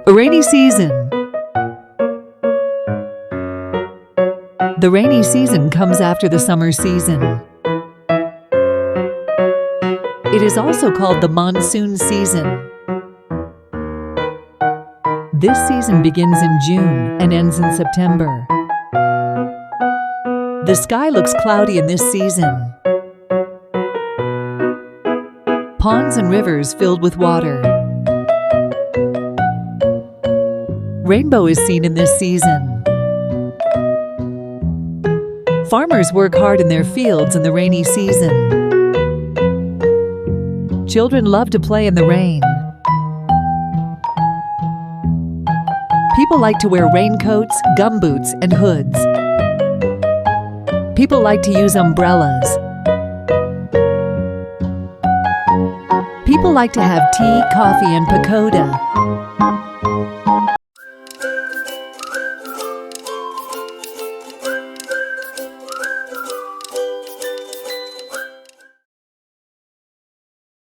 A rainy season. The rainy season comes after the summer season. It is also called the monsoon season. This season begins in June and ends in September. The sky looks cloudy in this season. Ponds and rivers filled with water. Rainbow is seen in this season. Farmers work hard in their fields in the rainy season. Children love to play in the rain. People like to wear raincoats, gumboots, and hoods. People like to use umbrellas. People like to have tea, coffee, and pagoda.